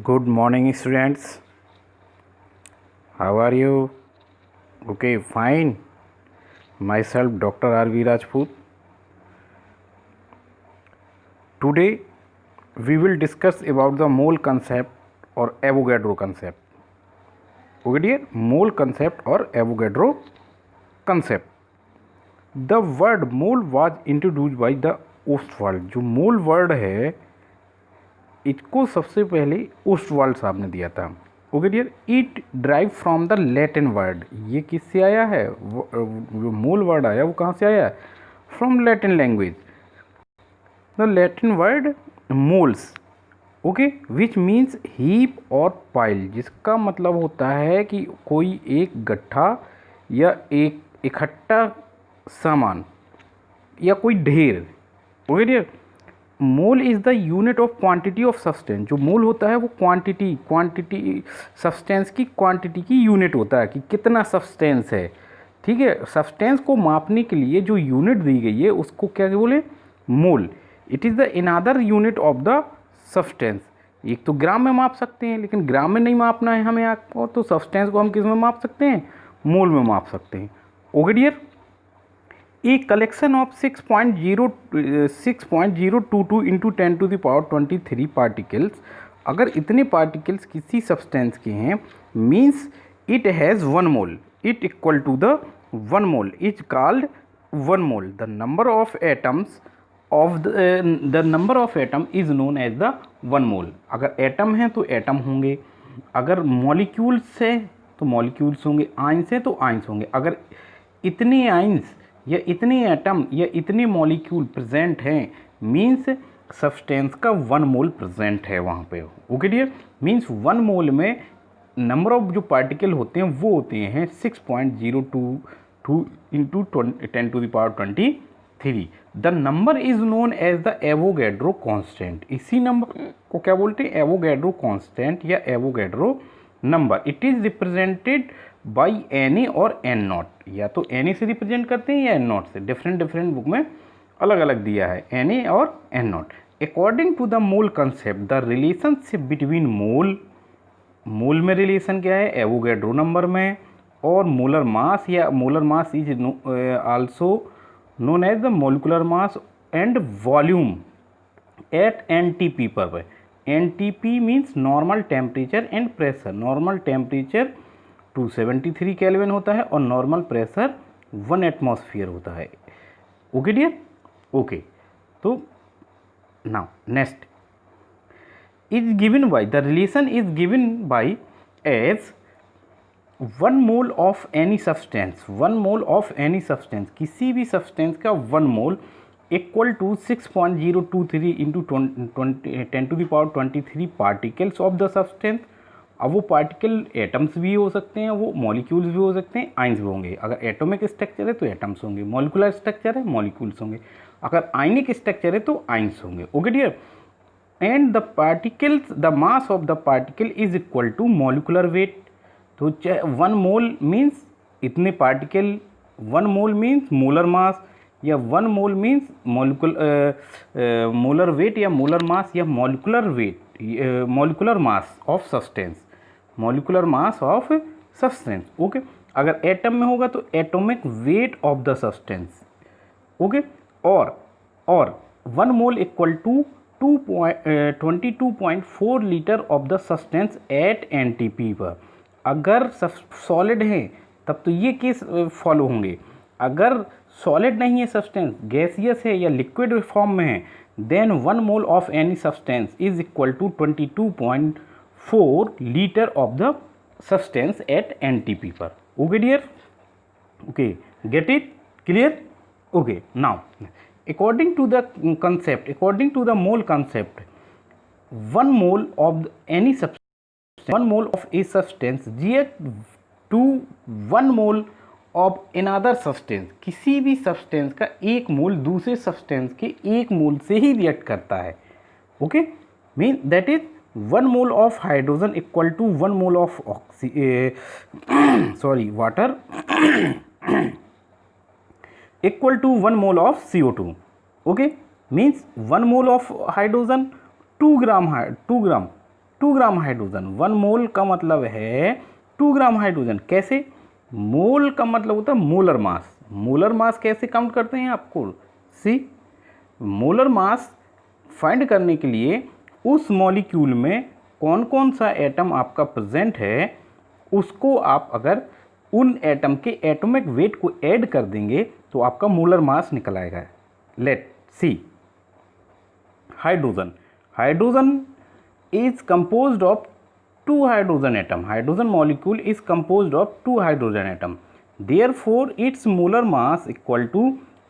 Good morning, students. How are you? Okay, fine. Myself, Dr. R.V. Rajput. Today, we will discuss about the mole concept or Avogadro concept. Okay, dear? Mole concept or Avogadro concept. The word mole was introduced by the Ostwald. जो mole word है इसको सबसे पहले Ostwald साहब ने दिया था. Okay dear, it drive from the Latin word. ये किससे आया है? जो मूल वर्ड आया वो कहाँ से आया? From Latin language. The Latin word moles, okay, which means heap और पाइल, जिसका मतलब होता है कि कोई एक गड्ढा या एक इकट्ठा सामान या कोई ढेर. Okay dear, mole is the unit of quantity of substance. जो मोल होता है वो क्वांटिटी सब्सटेंस की क्वांटिटी की यूनिट होता है कि कितना सब्सटेंस है. ठीक है, सब्सटेंस को मापने के लिए जो यूनिट दी गई है उसको क्या बोले? Mole. It is the another unit of the substance. एक तो ग्राम में माप सकते हैं, लेकिन ग्राम में नहीं मापना है हमें आपको, तो सब्सटेंस को हम किस में माप सकते हैं? मोल में माप सकते हैं. Okay dear, a collection of 6.022 into 10⁻23 particles. अगर इतने पार्टिकल्स किसी सब्सटेंस के हैं, means it has 1 mole. It equal to the 1 mole is called 1 mole. The number of atoms of the number of atom is known as the 1 mole. अगर atom हैं तो atom होंगे, अगर मॉलिक्यूल्स है तो मॉलिक्यूल्स होंगे, आइंस है तो आइंस होंगे. अगर इतने आइंस या इतने एटम या इतने मॉलिक्यूल प्रेजेंट हैं, मीन्स सब्सटेंस का 1 मोल प्रेजेंट है वहाँ पे. ओके डियर, मीन्स 1 मोल में नंबर ऑफ जो पार्टिकल होते हैं वो होते हैं 6.022 into 10⁻23. The number is known as the Avogadro constant. इसी नंबर को क्या बोलते हैं? एवोगैड्रो कांस्टेंट या Avogadro number. It is represented by Na और N0. या तो Na से रिप्रेजेंट करते हैं या N0 से. डिफरेंट बुक में अलग अलग दिया है Na और N0. According to the mole concept, the relationship between mole में रिलेशन क्या है? एवोगैड्रो नंबर में. और मोलर मास या molar mass is also known as the molecular mass and volume at NTP पर. NTP means normal temperature and pressure. Normal temperature 273 kelvin होता है और नॉर्मल प्रेशर 1 एटमॉस्फेयर होता है. Okay dear, okay. तो now next is given by, the relation is given by as 1 mole of any substance. 1 mole of any substance, किसी भी substance का 1 mole equal to 6.023 into 10⁻23 particles of the substance. अब वो particle atoms भी हो सकते हैं, वो मॉलिक्यूल्स भी हो सकते हैं, आइंस भी होंगे. अगर एटॉमिक स्ट्रक्चर है तो एटम्स होंगे, मॉलिकुलर स्ट्रक्चर है मॉलिक्यूल्स होंगे, अगर आयनिक स्ट्रक्चर है तो आइंस होंगे. Okay dear, and the particles, the mass of the particle is equal to molecular weight. तो 1 मोल मीन्स इतने particle, 1 mole means molar mass, या 1 मोल मीन्स मोलर वेट या मोलर मास या molecular weight, molecular mass of substance. Molecular mass of substance. Okay, अगर atom में होगा तो atomic weight of the substance. Okay, और 1 mole equal to 22.4 litre of the substance at NTP पर. अगर solid है तब तो ये केस फॉलो होंगे. अगर सॉलिड नहीं है सब्सटेंस, गैसियस है या लिक्विड फॉर्म में है, then 1 mole of any substance is equal to 22.4 litre of the substance at NTP पर. Okay dear, okay, get it clear? Okay, now according to the concept, according to the mole concept, 1 mole of any substance, 1 mole of a substance react to 1 mole of another substance. किसी भी substance का 1 मोल दूसरे substance के 1 मोल से ही react करता है. Okay, mean that is 1 mole of hydrogen equal to 1 mole of water equal to 1 mole of CO2. Okay, means 1 mole of hydrogen 2 gram 2 gram hydrogen, 1 मोल का मतलब है 2 ग्राम हाइड्रोजन। कैसे? मोल का मतलब होता है मोलर मास। मोलर मास कैसे count करते हैं आपको? सी, मोलर मास फाइंड करने के लिए उस मॉलिक्यूल में कौन कौन सा एटम आपका प्रेजेंट है, उसको आप अगर उन एटम के एटॉमिक वेट को ऐड कर देंगे तो आपका मोलर मास निकल आएगा। Let see, hydrogen. Hydrogen is composed of 2 hydrogen atom. Hydrogen molecule is composed of 2 hydrogen atom. Therefore its molar mass equal to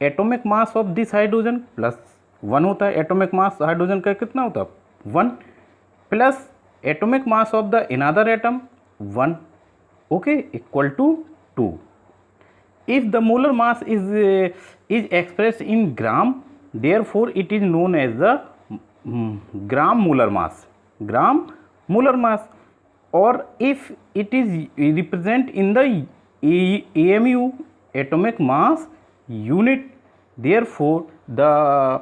atomic mass of this hydrogen plus 1 होता है। atomic mass hydrogen का कितना होता है? 1 plus atomic mass of the another atom 1, okay, equal to 2. If the molar mass is expressed in gram, therefore it is known as the gram molar mass. Gram molar mass. Or if it is represent in the AMU, atomic mass unit, therefore the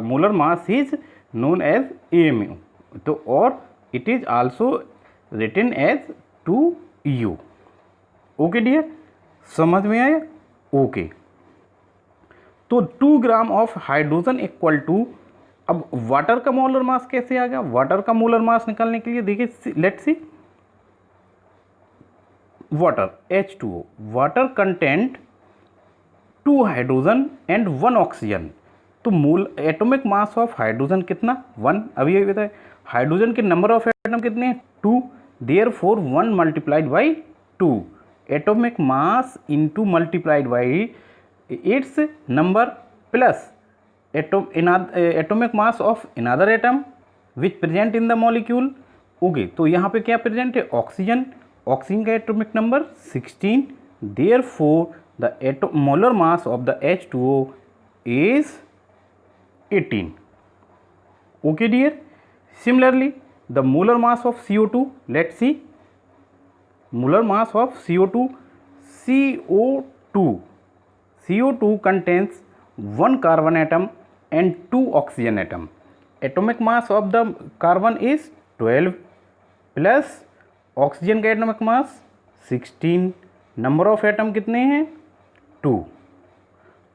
molar mass is known as AMU. तो और it is also written as 2U. Okay dear, समझ में आया? Okay, तो 2 gram of hydrogen equal to, अब water का molar mass कैसे आ गया? वाटर का मोलर मास निकालने के लिए देखिए, let's see, water H2O, water content 2 hydrogen and 1 oxygen. तो मोल एटॉमिक मास ऑफ हाइड्रोजन कितना? 1। अभी ये बताए हाइड्रोजन के नंबर ऑफ एटम कितने हैं? 2। Therefore 1 multiplied by 2, atomic mass into multiplied by its number plus atomic mass of another atom which present in the molecule. Okay, तो यहाँ पे क्या प्रेजेंट है? ऑक्सीजन। ऑक्सीजन का atomic number 16, therefore the molar mass of the H2O is 18. Okay dear, similarly the molar mass of CO2, let's see, molar mass of CO2, CO2 contains 1 carbon atom and 2 oxygen atom. Atomic mass of the carbon is 12 plus oxygen का atomic mass 16. Number of atom कितने हैं? 2.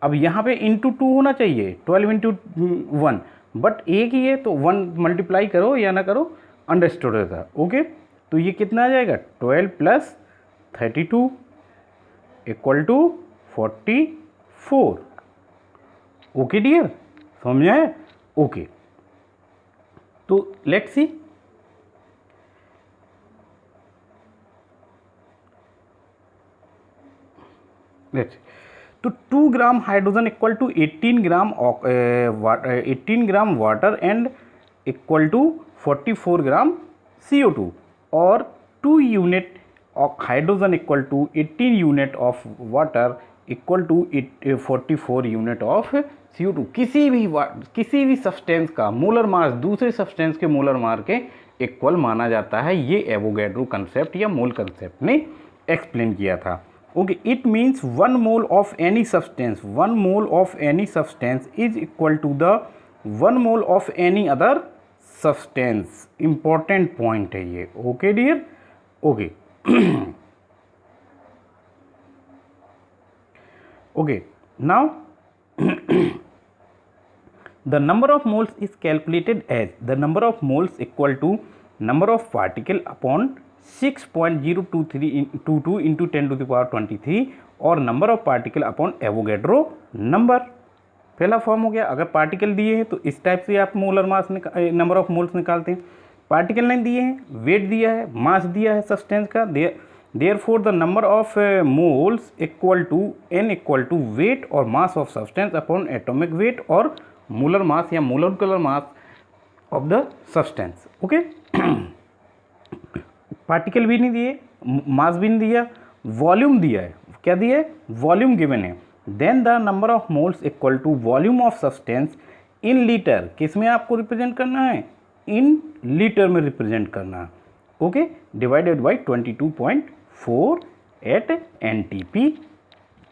अब यहाँ पे into 2 होना चाहिए, 12 into 1, but एक ही है तो 1 मल्टीप्लाई करो या ना करो, अंडरस्टूड रहता। ओके, तो ये कितना आ जाएगा? 12 plus 32 equal to 44. Okay dear, समझ आए? ओके, तो लेट्स सी, तो 2 gram hydrogen equal to 18 gram water and equal to 44 gram CO2, और 2 unit of hydrogen equal to 18 unit of water equal to 44 unit of CO2। किसी भी substance का molar मास दूसरे substance के मोलर मास के equal माना जाता है। ये एवोगैड्रो कंसेप्ट या मोल कंसेप्ट ने एक्सप्लेन किया था। Okay, it means 1 mole of any substance, 1 mole of any substance is equal to the 1 mole of any other substance. Important point है ये। Okay dear, okay okay, now the number of moles is calculated as the number of moles equal to number of particle upon 6.022 into 10 to the power 23 और number of particle upon Avogadro number। पहला form हो गया। अगर particle दिए हैं तो इस type से आप molar mass number of moles निकालते हैं। पार्टिकल नहीं दिए हैं, वेट दिया है, मास दिया है सब्सटेंस का, therefore the number of moles equal to n equal to weight और mass of substance upon atomic weight और molar mass या molecular mass of the substance। Okay, particle भी नहीं दिए, मास भी नहीं दिया, वॉल्यूम दिया है। क्या दिया है? वॉल्यूम गिवन है। Then the number of moles equal to volume of substance in litre. किस में आपको रिप्रेजेंट करना है? इन लीटर में रिप्रेजेंट करना है। Okay, divided by 22.4 at NTP।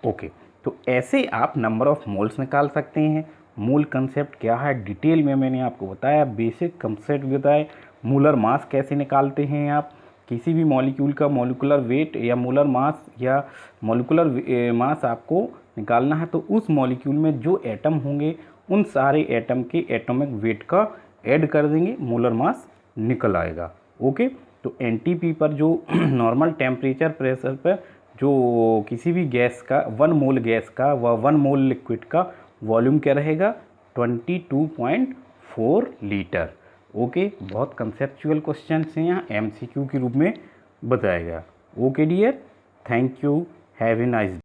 Okay, तो ऐसे आप नंबर ऑफ मोल्स निकाल सकते हैं। मूल कंसेप्ट क्या है डिटेल में मैंने आपको बताया, बेसिक कंसेप्ट बताए। मोलर मास कैसे निकालते हैं आप, किसी भी मॉलिक्यूल का मॉलिक्यूलर वेट या मोलर मास या मॉलिक्यूलर मास आपको निकालना है, तो उस मॉलिक्यूल में जो एटम होंगे उन सारे एटम के एटॉमिक वेट का ऐड कर देंगे, मोलर मास निकल आएगा। ओके, तो एनटीपी पर जो नॉर्मल टेम्परेचर प्रेशर पर जो किसी भी गैस का 1 मोल गैस का व 1 मोल लिक्विड का वॉल्यूम क्या रहेगा 22.4 लीटर। ओके, बहुत कंसेप्चुअल क्वेश्चन हैं यहाँ, एमसीक्यू के रूप में बताया गया। Okay dear, thank you, have a nice.